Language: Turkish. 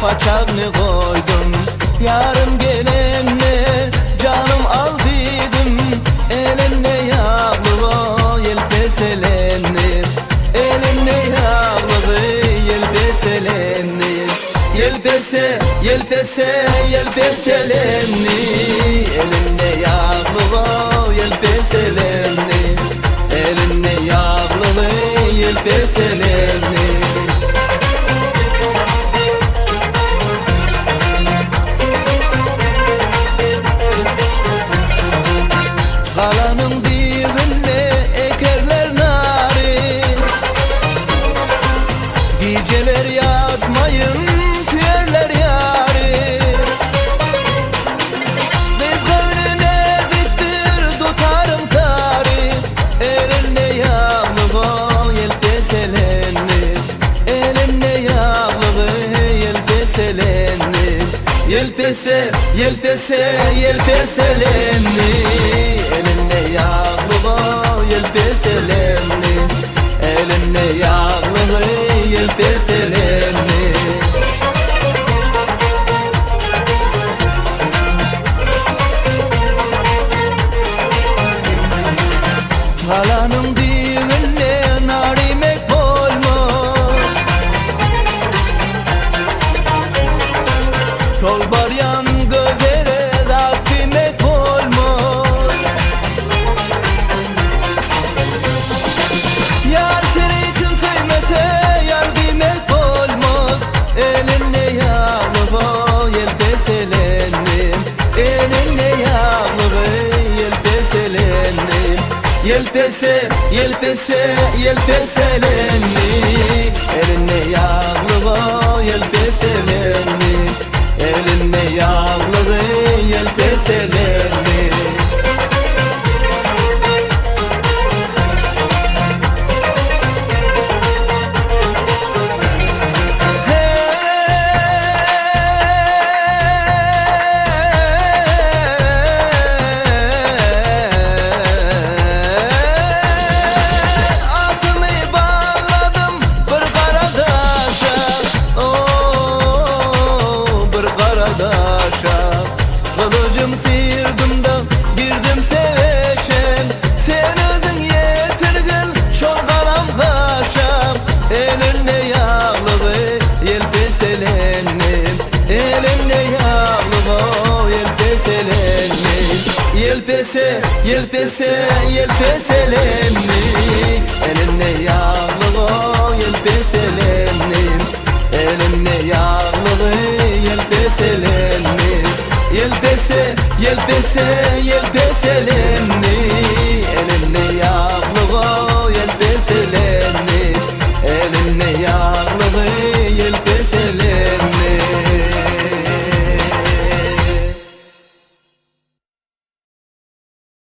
paçağını koydum. Yarım gelenle canım al dedim. Elinle yağlı o yelpeselenir. Elinle yağlı yelpeselenir. Yelpese, yelpese, yelpeselenir. Elinle yağlı o yelpeselenir. Elinle yağlı yelpeselenir. Kalanın dibinde ekerler nari. Geceler yatmayın tüyerler yari. Biz gönlüne diktir tutarım tari. Elinle yağlı o yelpeselenir. Elinle yağlı yelpeselenir. Yelpese, yelpese, yelpeselenir. Elinle yağlı o yelpeselenir. Elinle yağlı yelpeselenir. Kalanın dibinde narimek olmaz. Çolbaryan gözlere zaktimek olmaz. Yar seni için sevmese yar demek olmaz. Elinle yağlı o yelpeselenir. Elinle yağlı yelpeselenir. Yelpese, yelpese, yelpeselenir. Elinle yağlı o yelpeselenir. Elinle yağlı yelpeselenir. Kılıcım sıyırdım da girdim seveşen. Sen özün yetirgin şol kalam kaşam. Elinle yağlı yelpeselenir. Elinle yağlı o yelpeselenir. Yelpese, yelpese, yelpeselenir. Elinle yağlı o yelpeselenir. Elinle yağlı yelpeselenir. Yelpese, yelpese, yelpeselenir.